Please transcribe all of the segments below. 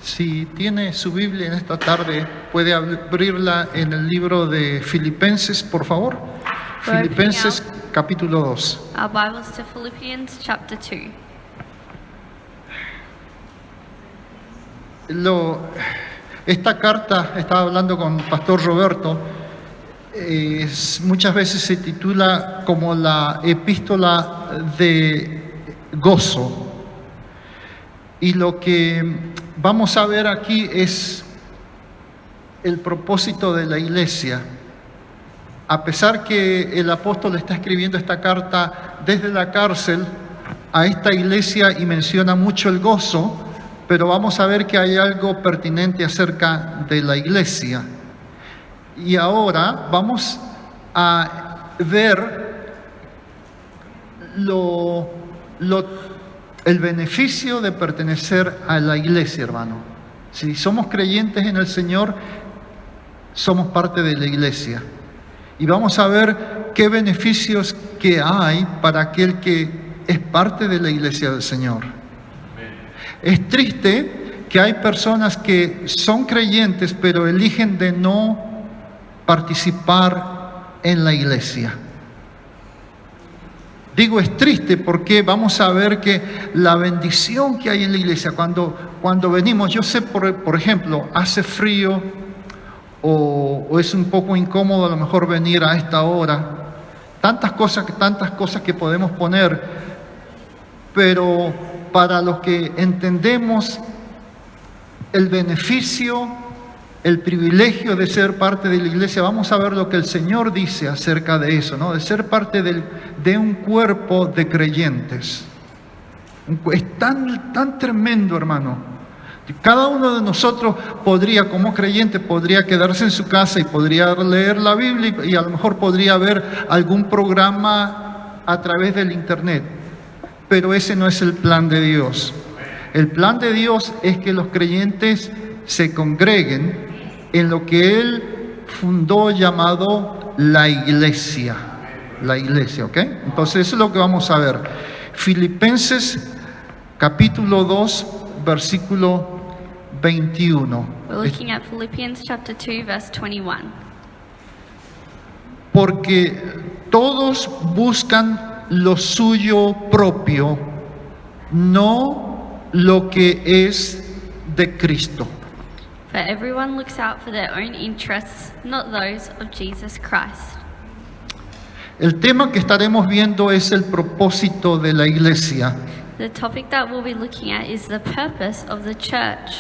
Si tiene su Biblia en esta tarde, puede abrirla en el libro de Filipenses, por favor. Filipenses capítulo 2. Our Bibles to Philippians chapter 2. Esta carta, estaba hablando con Pastor Roberto, muchas veces se titula como la epístola de gozo. Y lo que vamos a ver aquí es el propósito de la iglesia. A pesar que el apóstol está escribiendo esta carta desde la cárcel a esta iglesia y menciona mucho el gozo, pero vamos a ver que hay algo pertinente acerca de la iglesia. Y ahora vamos a ver el beneficio de pertenecer a la iglesia, hermano. Si somos creyentes en el Señor, somos parte de la iglesia. Y vamos a ver qué beneficios que hay para aquel que es parte de la iglesia del Señor. Es triste que hay personas que son creyentes, pero eligen de no participar en la iglesia. Digo es triste porque vamos a ver que la bendición que hay en la iglesia, cuando venimos, yo sé, por ejemplo, hace frío o es un poco incómodo a lo mejor venir a esta hora, tantas cosas que podemos poner, pero para los que entendemos el beneficio, el privilegio de ser parte de la iglesia, vamos a ver lo que el Señor dice acerca de eso, ¿no? De ser parte de un cuerpo de creyentes. Es tan tremendo, hermano. Cada uno de nosotros podría, como creyente, podría quedarse en su casa y podría leer la Biblia y a lo mejor podría ver algún programa a través del internet. Pero ese no es el plan de Dios. El plan de Dios es que los creyentes se congreguen en lo que Él fundó llamado la iglesia. La iglesia, ¿ok? Entonces eso es lo que vamos a ver. Filipenses capítulo 2, versículo 21. We're looking at Philippians chapter 2, verse 21. Porque todos buscan lo suyo propio, no lo que es de Cristo. For everyone looks out for their own interests, not those of Jesus Christ. El tema que estaremos viendo es el propósito de la iglesia. The topic that we'll be looking at is the purpose of the church.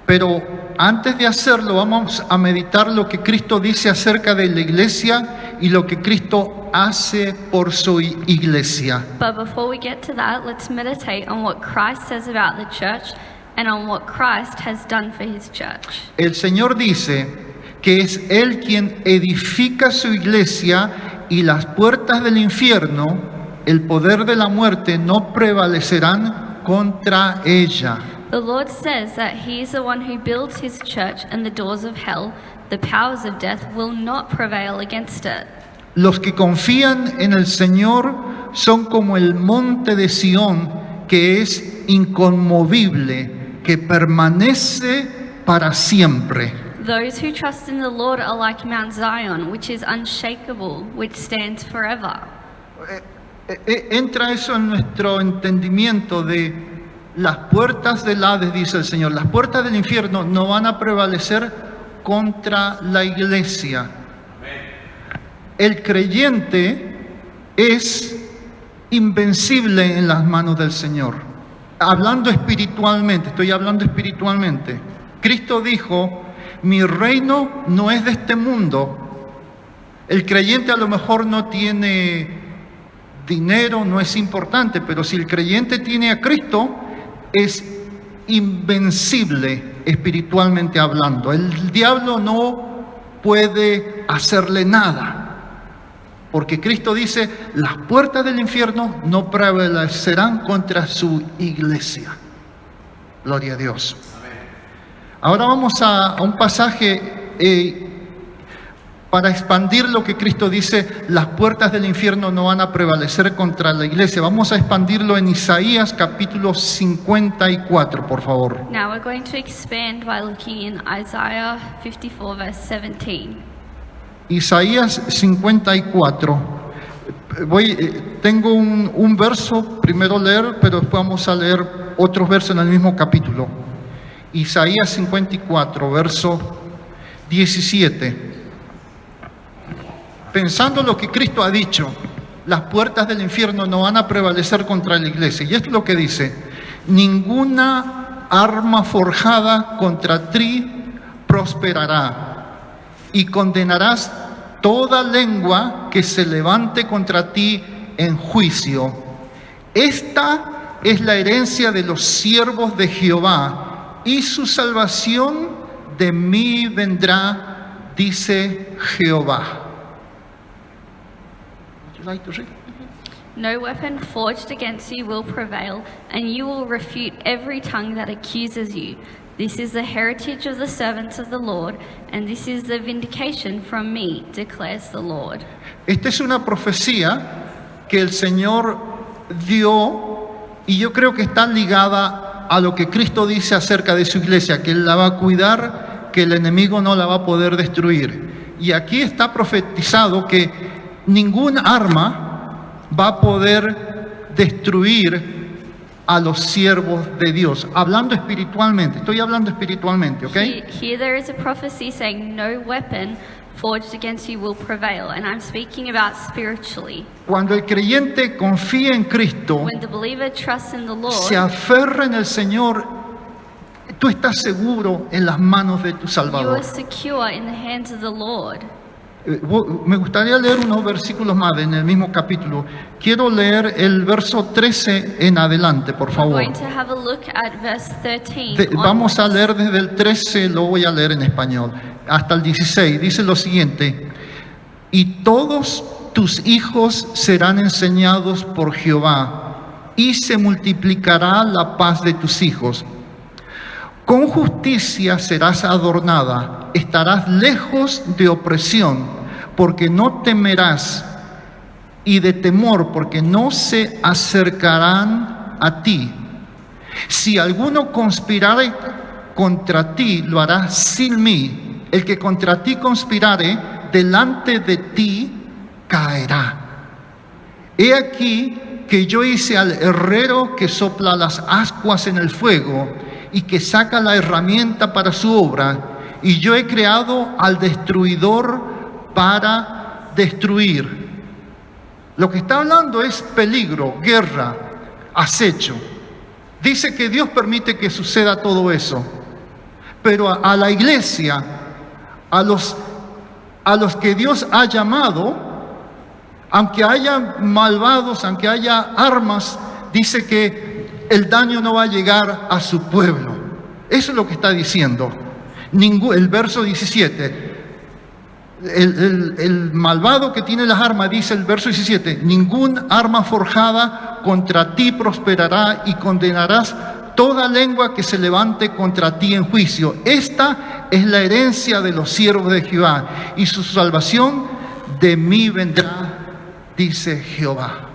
Pero antes de hacerlo, vamos a meditar lo que Cristo dice acerca de la iglesia y lo que Cristo hace por su iglesia. But before we get to that, let's meditate on what Christ says about the church and on what Christ has done for his church. El Señor dice que es Él quien edifica su iglesia y las puertas del infierno, el poder de la muerte, no prevalecerán contra ella. The Lord says that he is the one who builds his church, and the doors of hell, the powers of death, will not prevail against it. Los que confían en el Señor son como el monte de Sión, que es inconmovible, que permanece para siempre. Those who trust in the Lord are like Mount Zion, which is unshakable, which stands forever. Entra eso en nuestro entendimiento de las puertas del Hades, dice el Señor. Las puertas del infierno no van a prevalecer contra la iglesia. El creyente es invencible en las manos del Señor. Hablando espiritualmente, estoy hablando espiritualmente. Cristo dijo: mi reino no es de este mundo. El creyente a lo mejor no tiene dinero, no es importante, pero si el creyente tiene a Cristo, es invencible espiritualmente hablando. El diablo no puede hacerle nada. Porque Cristo dice: las puertas del infierno no prevalecerán contra su iglesia. Gloria a Dios. Ahora vamos a un pasaje. para expandir lo que Cristo dice, las puertas del infierno no van a prevalecer contra la iglesia. Vamos a expandirlo en Isaías capítulo 54, por favor. Now we're going to expand by looking in Isaiah 54, verse 17. Isaías 54. Tengo un verso primero leer, pero después vamos a leer otros versos en el mismo capítulo. Isaías 54, verso 17. Pensando lo que Cristo ha dicho, las puertas del infierno no van a prevalecer contra la iglesia. Y esto es lo que dice: ninguna arma forjada contra ti prosperará, y condenarás toda lengua que se levante contra ti en juicio. Esta es la herencia de los siervos de Jehová, y su salvación de mí vendrá, dice Jehová. No weapon forged against you will prevail, and you will refute every tongue that accuses you. This is the heritage of the servants of the Lord, and this is the vindication from me, declares the Lord. Esta es una profecía que el Señor dio, y yo creo que está ligada a lo que Cristo dice acerca de su iglesia, que Él la va a cuidar, que el enemigo no la va a poder destruir. Y aquí está profetizado que ningún arma va a poder destruir a los siervos de Dios. Hablando espiritualmente, estoy hablando espiritualmente, ¿ok? Here there is a prophecy saying no weapon forged against you will prevail, and I'm speaking about spiritually. Cuando el creyente confía en Cristo, When the believer trusts in the Lord, se aferra en el Señor, tú estás seguro en las manos de tu you Salvador. are secure in the hands of the Lord. Me gustaría leer unos versículos más en el mismo capítulo. Quiero leer el verso 13 en adelante, por We're favor. going to have a look at verse 13. Vamos a leer desde el 13, lo voy a leer en español, hasta el 16. Dice lo siguiente: y todos tus hijos serán enseñados por Jehová, y se multiplicará la paz de tus hijos. Con justicia serás adornada, estarás lejos de opresión, porque no temerás, y de temor, porque no se acercarán a ti. Si alguno conspirare contra ti, lo hará sin mí. El que contra ti conspirare, delante de ti caerá. He aquí que yo hice al herrero que sopla las ascuas en el fuego, y que saca la herramienta para su obra, y yo he creado al destruidor para destruir. Lo que está hablando es peligro, guerra, acecho. Dice que Dios permite que suceda todo eso, pero a la iglesia, a los que Dios ha llamado, aunque haya malvados, aunque haya armas, dice que el daño no va a llegar a su pueblo. Eso es lo que está diciendo. El verso 17. El malvado que tiene las armas, dice el verso 17: ningún arma forjada contra ti prosperará, y condenarás toda lengua que se levante contra ti en juicio. Esta es la herencia de los siervos de Jehová, y su salvación de mí vendrá, dice Jehová.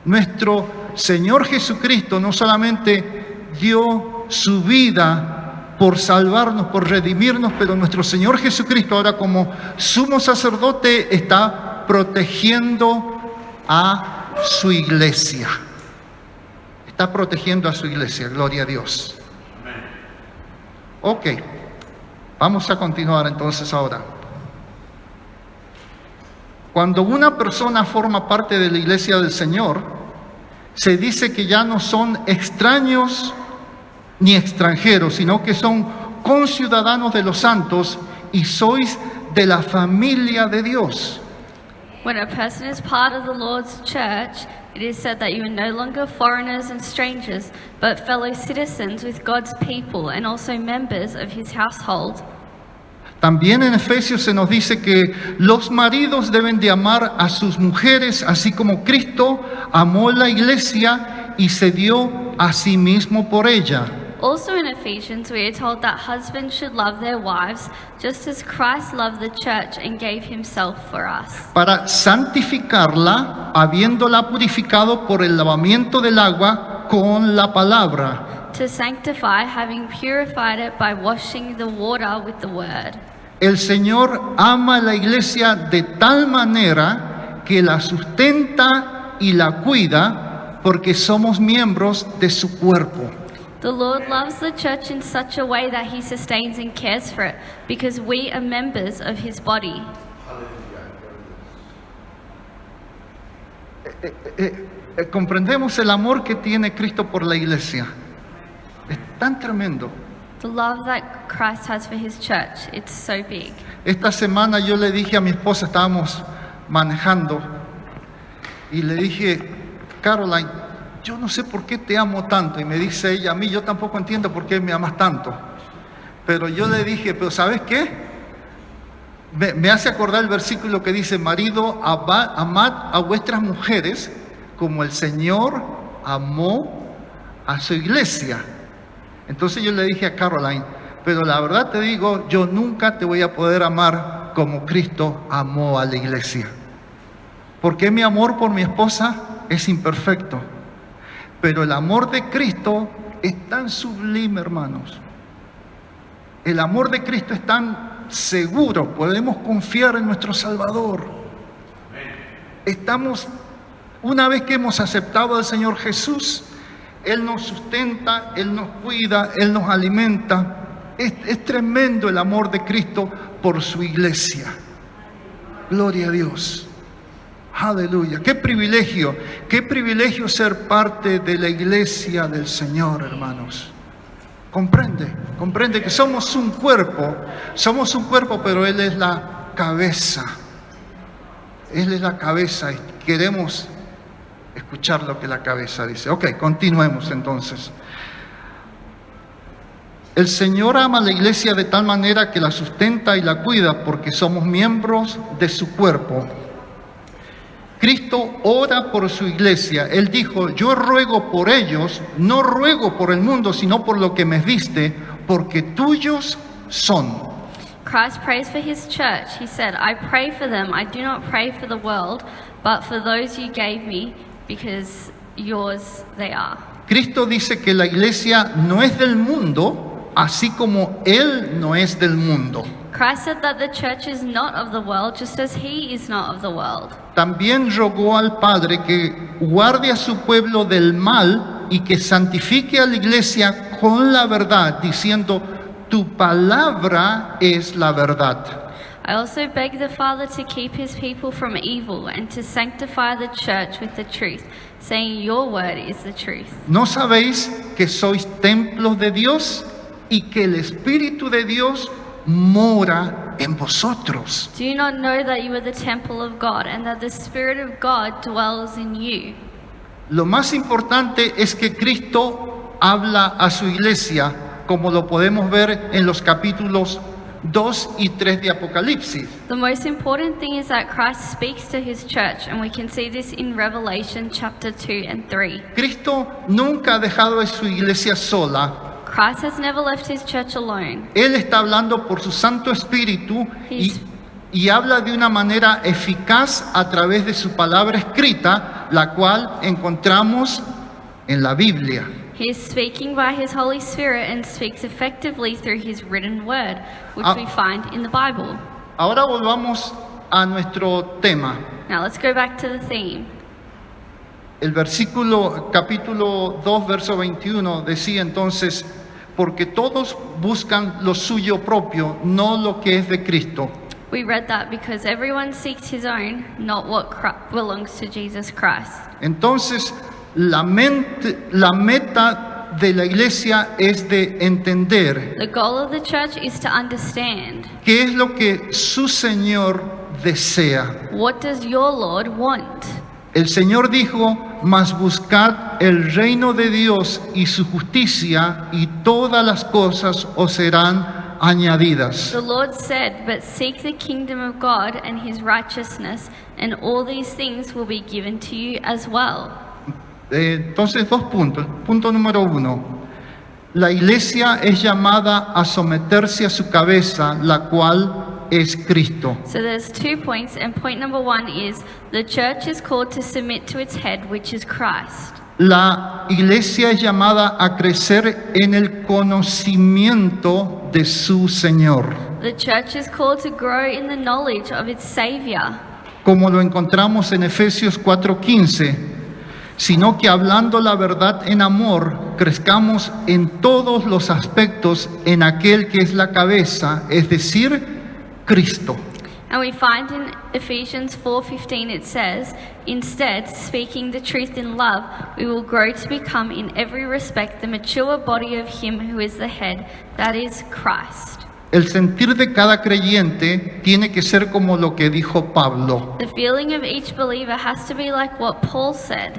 Nuestro Señor Jesucristo no solamente dio su vida por salvarnos, por redimirnos, pero nuestro Señor Jesucristo ahora, como sumo sacerdote, está protegiendo a su iglesia. Está protegiendo a su iglesia, gloria a Dios. Ok, vamos a continuar entonces ahora. Cuando una persona forma parte de la iglesia del Señor, se dice que ya no son extraños ni extranjeros, sino que son conciudadanos de los santos y sois de la familia de Dios. When a person is part of the Lord's church, it is said that you are no longer foreigners and strangers, but fellow citizens with God's people and also members of his household. También en Efesios se nos dice que los maridos deben de amar a sus mujeres, así como Cristo amó la iglesia y se dio a sí mismo por ella. Also in Ephesians, we are told that husbands should love their wives just as Christ loved the church and gave himself for us, para santificarla, habiéndola purificado por el lavamiento del agua con la palabra. to sanctify, having purified it by washing the water with the word. El Señor ama a la iglesia de tal manera que la sustenta y la cuida porque somos miembros de su cuerpo. The Lord loves the church in such a way that he sustains and cares for it because we are members of his body. Comprendemos el amor que tiene Cristo por la iglesia. Es tan tremendo. The love that Christ has for his church, it's so big. Esta semana yo le dije a mi esposa, estábamos manejando, y le dije, Caroline, yo no sé por qué te amo tanto. Y me dice ella, a mí yo tampoco entiendo por qué me amas tanto. Pero yo le dije, pero ¿sabes qué? Me hace acordar el versículo que dice, marido, amad a vuestras mujeres como el Señor amó a su iglesia. Entonces yo le dije a Caroline, pero la verdad te digo, yo nunca te voy a poder amar como Cristo amó a la iglesia. Porque mi amor por mi esposa es imperfecto. Pero el amor de Cristo es tan sublime, hermanos. El amor de Cristo es tan seguro, podemos confiar en nuestro Salvador. Una vez que hemos aceptado al Señor Jesús, Él nos sustenta, Él nos cuida, Él nos alimenta. Es tremendo el amor de Cristo por su iglesia. Gloria a Dios. Aleluya. Qué privilegio ser parte de la iglesia del Señor, hermanos. Comprende que somos un cuerpo, pero Él es la cabeza. Él es la cabeza y queremos escuchar lo que la cabeza dice. Ok, continuemos entonces. El Señor ama a la iglesia de tal manera que la sustenta y la cuida porque somos miembros de su cuerpo. Cristo ora por su iglesia. Él dijo, yo ruego por ellos, no ruego por el mundo, sino por lo que me diste, porque tuyos son. Christ prays for his church. He said, I pray for them. I do not pray for the world, but for those you gave me, because yours they are. Cristo dice que la iglesia no es del mundo, así como Él no es del mundo. Christ said that the church is not of the world, just as he is not of the world. También rogó al Padre que guarde a su pueblo del mal y que santifique a la iglesia con la verdad, diciendo, tu palabra es la verdad. I also beg the Father to keep his people from evil and to sanctify the church with the truth, saying your word is the truth. ¿No sabéis que sois templos de Dios y que el Espíritu de Dios mora en vosotros? Do you not know that you are the temple of God and that the Spirit of God dwells in you? Lo más importante es que Cristo habla a su iglesia, como lo podemos ver en los capítulos 2 y 3 de Apocalipsis. The most important thing is that Christ speaks to his church, and we can see this in Revelation chapter 2 and 3. Cristo nunca ha dejado a su iglesia sola. Christ has never left his church alone. Él está hablando por su Santo Espíritu y habla de una manera eficaz a través de su palabra escrita, la cual encontramos en la Biblia. He is speaking by his Holy Spirit and speaks effectively through his written word, which we find in the Bible. Ahora volvamos a nuestro tema. Now let's go back to the theme. El capítulo 2, verso 21 decía entonces, porque todos buscan lo suyo propio, no lo que es de Cristo. We read that because everyone seeks his own, not what belongs to Jesus Christ. Entonces, la meta de la iglesia es de entender The goal of the church is to understand. qué es lo que su Señor desea. What does your Lord want? El Señor dijo, mas buscad el reino de Dios y su justicia, y todas las cosas os serán añadidas. The Lord said, but seek the kingdom of God and his righteousness, and all these things will be given to you as well. Entonces, 2 puntos. Punto número 1. La iglesia es llamada a someterse a su cabeza, la cual es Cristo. So there's 2 points, and point number 1 is the church is called to submit to its head, which is Christ. La iglesia es llamada a crecer en el conocimiento de su Señor, The church is called to grow in the knowledge of its Savior, como lo encontramos en Efesios 4:15, sino que hablando la verdad en amor, crezcamos en todos los aspectos en aquel que es la cabeza, es decir, Cristo. And we find in Ephesians 4:15 it says, "Instead, speaking the truth in love, we will grow to become in every respect the mature body of him who is the head, that is Christ." El sentir de cada creyente tiene que ser como lo que dijo Pablo. The feeling of each believer has to be like what Paul said.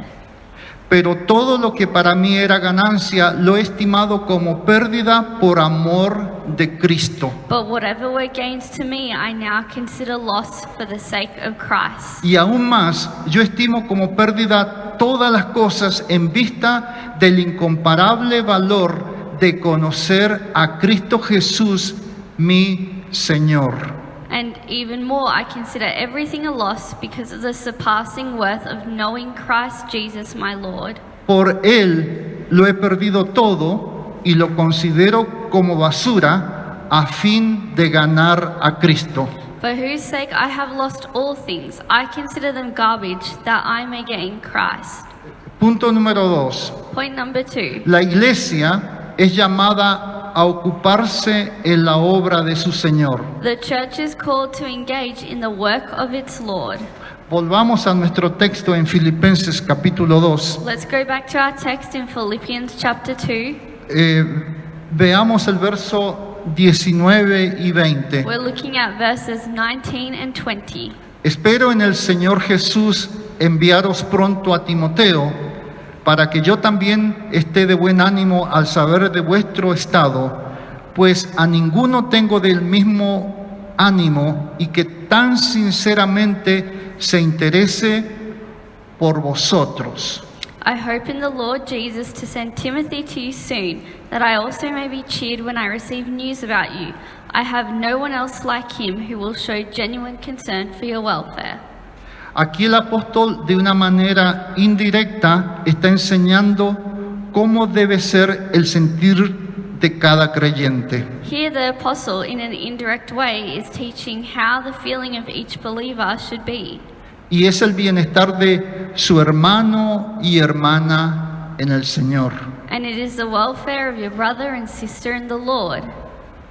Pero todo lo que para mí era ganancia lo he estimado como pérdida por amor de Cristo. But whatever were gains to me, I now consider loss for the sake of Christ. Y aún más, yo estimo como pérdida todas las cosas en vista del incomparable valor de conocer a Cristo Jesús, mi Señor. And even more, I consider everything a loss because of the surpassing worth of knowing Christ Jesus my Lord. Por Él lo he perdido todo y lo considero como basura a fin de ganar a Cristo. For whose sake I have lost all things, I consider them garbage that I may gain Christ. Punto número 2. Point number 2. La iglesia es llamada a ocuparse en la obra de su Señor. The church is called to engage in the work of its Lord. Volvamos a nuestro texto en Filipenses capítulo 2. Let's go back to our text in Philippians chapter 2. Veamos el verso 19 y 20. We're looking at verses 19 and 20. Espero en el Señor Jesús enviaros pronto a Timoteo, para que yo también esté de buen ánimo al saber de vuestro estado, pues a ninguno tengo del mismo ánimo y que tan sinceramente se interese por vosotros. I hope in the Lord Jesus to send Timothy to you soon, that I also may be cheered when I receive news about you. I have no one else like him who will show genuine concern for your welfare. Aquí el apóstol de una manera indirecta está enseñando cómo debe ser el sentir de cada creyente. Here the apostle, in an indirect way, is teaching how the feeling of each believer should be. Y es el bienestar de su hermano y hermana en el Señor. And it is the welfare of your brother and sister in the Lord.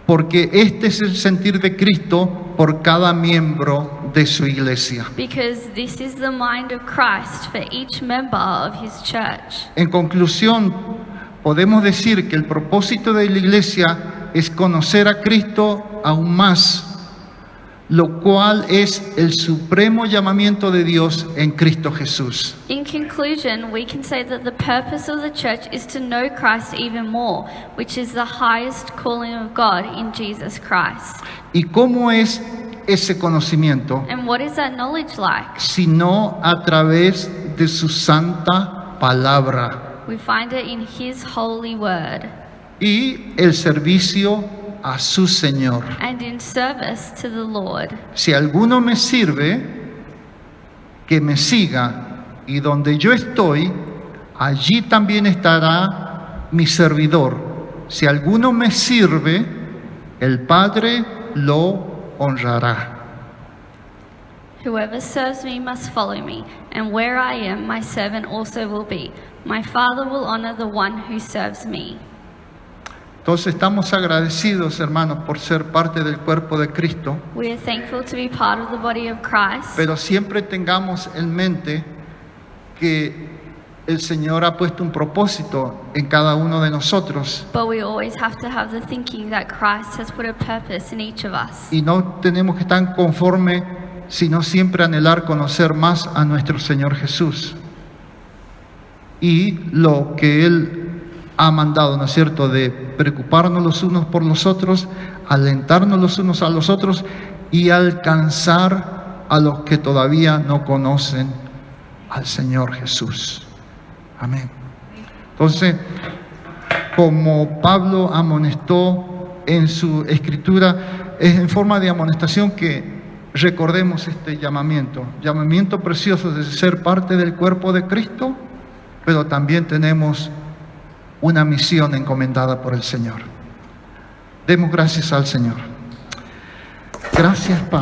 Porque este es el sentir de Cristo por cada miembro de su iglesia. Because this is the mind of Christ for each member of his church. En conclusión, podemos decir que el propósito de la iglesia es conocer a Cristo aún más, lo cual es el supremo llamamiento de Dios en Cristo Jesús. In conclusion, we can say that the purpose of the church is to know Christ even more, which is the highest calling of God in Jesus Christ. ¿Y cómo es ese conocimiento? And what is that knowledge like? Sino a través de su santa palabra We find it in his holy word y el servicio a su Señor. and in service to the Lord. Si alguno me sirve, que me siga, y donde yo estoy, allí también estará mi servidor. Si alguno me sirve, el Padre lo honrará. Whoever serves me must follow me, and where I am, my servant also will be. My Father will honor the one who serves me. Entonces estamos agradecidos, hermanos, por ser parte del cuerpo de Cristo, We are thankful to be part of the body of Christ, pero siempre tengamos en mente que el Señor ha puesto un propósito en cada uno de nosotros but we always have to have the thinking that Christ has put a purpose in each of us. y no tenemos que estar conforme, sino siempre anhelar conocer más a nuestro Señor Jesús y lo que Él ha mandado, ¿no es cierto?, de preocuparnos los unos por los otros, alentarnos los unos a los otros y alcanzar a los que todavía no conocen al Señor Jesús. Amén. Entonces, como Pablo amonestó en su escritura, es en forma de amonestación que recordemos este llamamiento precioso de ser parte del cuerpo de Cristo, pero también tenemos una misión encomendada por el Señor. Demos gracias al Señor. Gracias, Padre.